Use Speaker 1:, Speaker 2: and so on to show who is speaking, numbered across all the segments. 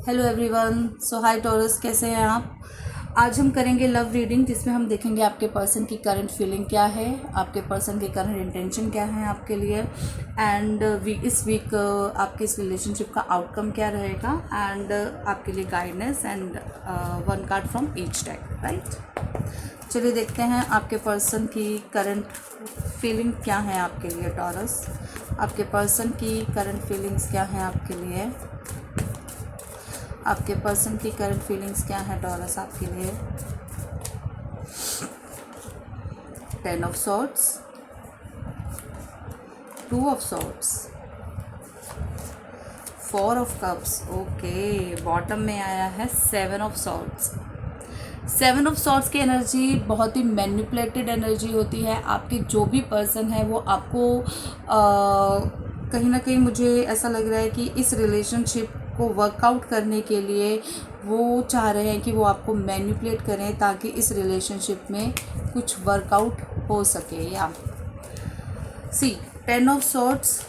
Speaker 1: Hello everyone. So hi Taurus, कैसे हैं आप। आज हम करेंगे लव रीडिंग, जिसमें हम देखेंगे आपके पर्सन की करंट फीलिंग क्या है, आपके पर्सन की करंट इंटेंशन क्या है आपके लिए, एंड इस वीक आपके इस रिलेशनशिप का आउटकम क्या रहेगा, एंड आपके लिए guidance and one card from each deck, right. चलिए देखते हैं आपके पर्सन की करंट फीलिंग क्या है आपके लिए टॉरस। आपके पर्सन की करंट फीलिंग्स क्या हैं आपके लिए, आपके पर्सन की करंट फीलिंग्स क्या है टॉरस आपके लिए। 10 of swords, 2 of swords, 4 of cups, okay. Bottom में आया है 7 ऑफ सॉर्ड्स। 7 ऑफ सॉर्ड्स की एनर्जी बहुत ही मैनिपुलेटेड एनर्जी होती है। आपके जो भी पर्सन है वो आपको कहीं ना कहीं मुझे ऐसा लग रहा है कि इस रिलेशनशिप को वर्कआउट करने के लिए वो चाह रहे हैं कि वो आपको मैनिपुलेट करें ताकि इस रिलेशनशिप में कुछ वर्कआउट हो सके। या सी 10 of swords,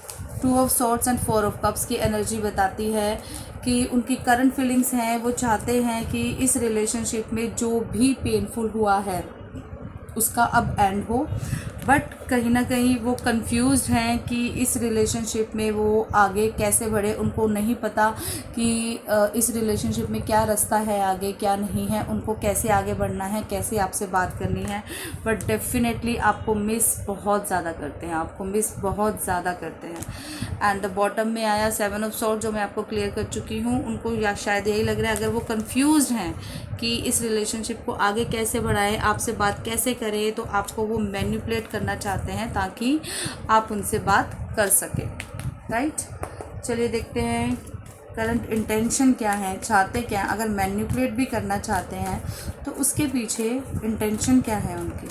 Speaker 1: 2 of swords and 4 of cups की एनर्जी बताती है कि उनकी करंट फीलिंग्स हैं, वो चाहते हैं कि इस रिलेशनशिप में जो भी पेनफुल हुआ है उसका अब एंड हो, बट कहीं ना कहीं वो कंफ्यूज्ड हैं कि इस रिलेशनशिप में वो आगे कैसे बढ़े। उनको नहीं पता कि इस रिलेशनशिप में क्या रास्ता है आगे, क्या नहीं है, उनको कैसे आगे बढ़ना है, कैसे आपसे बात करनी है। बट डेफिनेटली आपको मिस बहुत ज़्यादा करते हैं, आपको मिस बहुत ज़्यादा करते हैं। एंड द बॉटम में आया 7 ऑफ सॉर्ड, जो मैं आपको क्लियर कर चुकी हूँ। उनको या शायद यही लग रहा है, अगर वो कंफ्यूज्ड हैं कि इस रिलेशनशिप को आगे कैसे बढ़ाएं, आपसे बात कैसे करें, तो आपको वो मैनिपुलेट करना चाहते हैं ताकि आप उनसे बात कर सकें, राइट। चलिए देखते हैं करंट इंटेंशन क्या है, चाहते क्या हैं। अगर मैनिपुलेट भी करना चाहते हैं तो उसके पीछे इंटेंशन क्या है उनकी,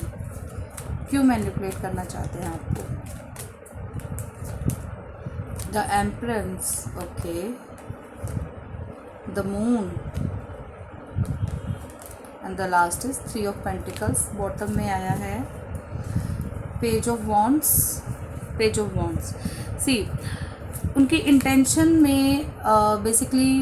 Speaker 1: क्यों मैनिपुलेट करना चाहते हैं आपको। The temperance, okay, the moon and the last is 3 of pentacles. Bottom में आया है page of wands, page of wands. See उनकी इंटेंशन में बेसिकली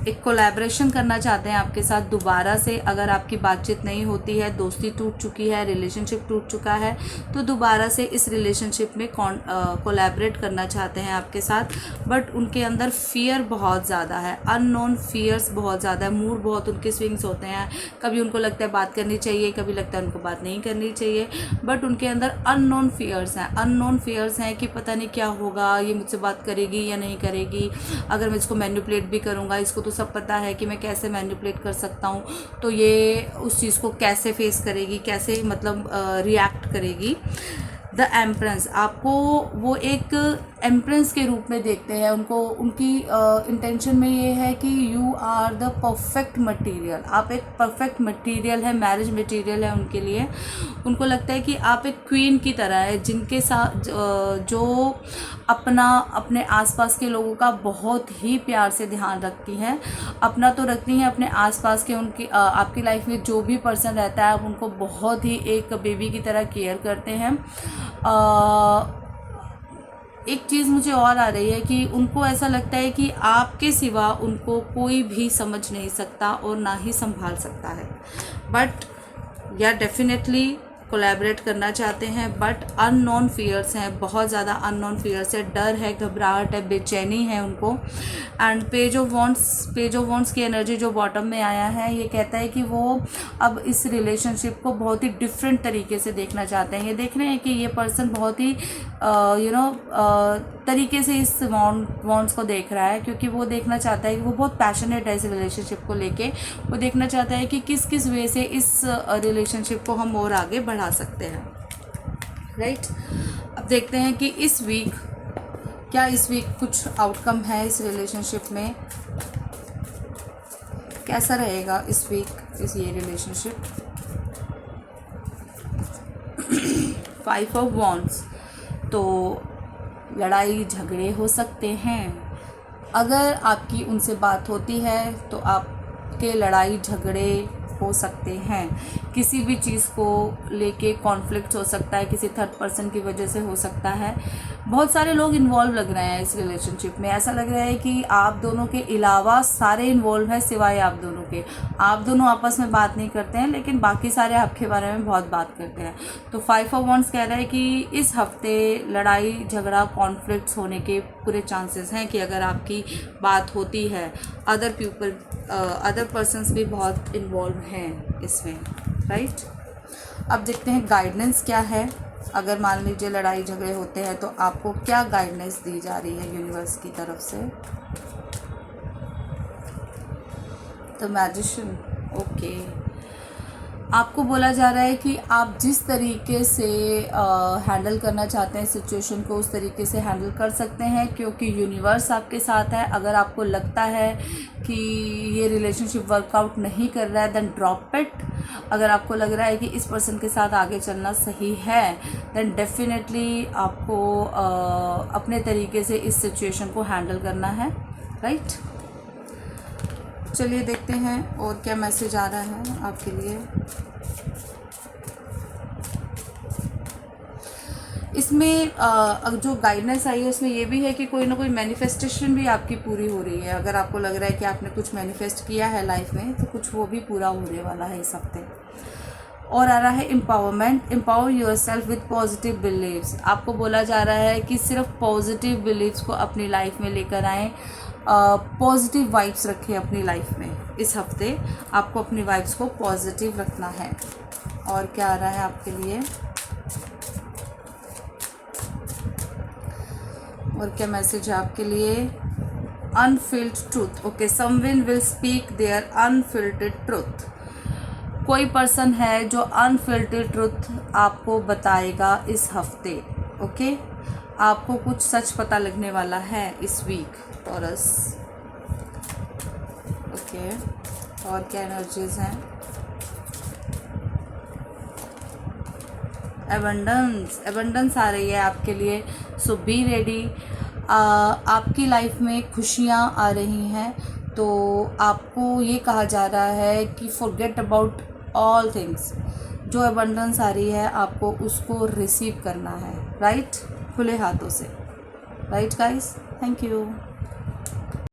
Speaker 1: एक कोलैबोरेशन करना चाहते हैं आपके साथ दोबारा से। अगर आपकी बातचीत नहीं होती है, दोस्ती टूट चुकी है, रिलेशनशिप टूट चुका है, तो दोबारा से इस रिलेशनशिप में कोलैबोरेट करना चाहते हैं आपके साथ। बट उनके अंदर फियर बहुत ज़्यादा है, अननोन फियर्स बहुत ज़्यादा है। मूड बहुत उनके स्विंग्स होते हैं, कभी उनको लगता है बात करनी चाहिए, कभी लगता है उनको बात नहीं करनी चाहिए। बट उनके अंदर अननोन फियर्स हैं, अननोन फियर्स हैं कि पता नहीं क्या होगा, ये मुझसे बात करेगी या नहीं करेगी, अगर मैं इसको मैनिपुलेट भी करूँगा, इसको तो सब पता है कि मैं कैसे मैनिपुलेट कर सकता हूँ, तो ये उस चीज़ को कैसे फेस करेगी, कैसे मतलब रिएक्ट करेगी। द एम्प्रेंस, आपको वो एक एम्प्रेंस के रूप में देखते हैं। उनको उनकी इंटेंशन में ये है कि you are the perfect material, आप एक परफेक्ट मटेरियल है, मैरिज मटेरियल है उनके लिए। उनको लगता है कि आप एक क्वीन की तरह है, जिनके साथ जो अपने आसपास के लोगों का बहुत ही प्यार से ध्यान रखती हैं। अपना तो रखती हैं, अपने आसपास के उनकी आपकी लाइफ में जो भी पर्सन रहता है आप उनको बहुत ही एक बेबी की तरह केयर करते हैं। एक चीज़ मुझे और आ रही है कि उनको ऐसा लगता है कि आपके सिवा उनको कोई भी समझ नहीं सकता और ना ही संभाल सकता है। बट या डेफिनेटली कोलैबोरेट करना चाहते हैं, बट अननोन फियर्स हैं, बहुत ज़्यादा अननोन फियर्स है, डर है, घबराहट है, बेचैनी है उनको। एंड पेज ऑफ वॉन्ड्स की एनर्जी जो बॉटम में आया है, ये कहता है कि वो अब इस रिलेशनशिप को बहुत ही डिफरेंट तरीके से देखना चाहते हैं। ये देख रहे हैं कि ये पर्सन बहुत ही तरीके से इस वॉन्ड्स को देख रहा है, क्योंकि वो देखना चाहता है कि वो बहुत पैशनेट है इस रिलेशनशिप को लेके। वो देखना चाहता है कि किस किस वे से इस रिलेशनशिप को हम और आगे बढ़ा सकते हैं, राइट। अब देखते हैं कि इस वीक कुछ आउटकम है इस रिलेशनशिप में, कैसा रहेगा इस वीक ये रिलेशनशिप। 5 ऑफ वॉन्ड्स, तो लड़ाई झगड़े हो सकते हैं। अगर आपकी उनसे बात होती है तो आपके लड़ाई झगड़े हो सकते हैं। किसी भी चीज़ को लेके कॉन्फ्लिक्ट हो सकता है, किसी थर्ड पर्सन की वजह से हो सकता है। बहुत सारे लोग इन्वॉल्व लग रहे हैं इस रिलेशनशिप में। ऐसा लग रहा है कि आप दोनों के अलावा सारे इन्वॉल्व हैं सिवाय आप दोनों के। आप दोनों आपस में बात नहीं करते हैं, लेकिन बाकी सारे आपके बारे में बहुत बात करते हैं। तो 5 ऑफ वंड्स कह रहा है कि इस हफ्ते लड़ाई झगड़ा कॉन्फ्लिक्ट्स होने के पूरे चांसेस हैं कि अगर आपकी बात होती है। अदर पर्सन्स भी बहुत इन्वॉल्व हैं इसमें, राइट। अब देखते हैं गाइडेंस क्या है। अगर मान लीजिए लड़ाई झगड़े होते हैं तो आपको क्या गाइडेंस दी जा रही है यूनिवर्स की तरफ से। The magician, okay. आपको बोला जा रहा है कि आप जिस तरीके से हैंडल करना चाहते हैं सिचुएशन को, उस तरीके से हैंडल कर सकते हैं, क्योंकि यूनिवर्स आपके साथ है। अगर आपको लगता है कि ये रिलेशनशिप वर्कआउट नहीं कर रहा है, देन ड्रॉप इट। अगर आपको लग रहा है कि इस पर्सन के साथ आगे चलना सही है, देन डेफिनेटली आपको अपने तरीके से इस सिचुएशन को हैंडल करना है, राइट। चलिए देखते हैं और क्या मैसेज आ रहा है आपके लिए। इसमें जो गाइडेंस आई है उसमें ये भी है कि कोई ना कोई मैनिफेस्टेशन भी आपकी पूरी हो रही है। अगर आपको लग रहा है कि आपने कुछ मैनिफेस्ट किया है लाइफ में, तो कुछ वो भी पूरा होने वाला है इस हफ्ते। और आ रहा है empowerment, empower yourself with positive believes. आपको बोला जा रहा है कि सिर्फ पॉजिटिव बिलीव्स को अपनी लाइफ में लेकर आएँ, पॉजिटिव वाइब्स रखें अपनी लाइफ में। इस हफ्ते आपको अपनी वाइब्स को पॉजिटिव रखना है। और क्या आ रहा है आपके लिए, और क्या मैसेज है आपके लिए। Unfiltered truth, okay. Someone will speak their unfiltered truth. कोई पर्सन है जो अनफिल्टर्ड ट्रूथ आपको बताएगा इस हफ्ते, ओके। आपको कुछ सच पता लगने वाला है इस वीक, टॉरस, ओके। और क्या एनर्जीज हैं। एबंडेंस आ रही है आपके लिए, सो बी रेडी। आपकी लाइफ में खुशियाँ आ रही हैं, तो आपको ये कहा जा रहा है कि फॉरगेट अबाउट ऑल थिंग्स। जो एबंडेंस आ रही है आपको उसको रिसीव करना है, राइट, खुले हाथों से, राइट गाइस। Thank you.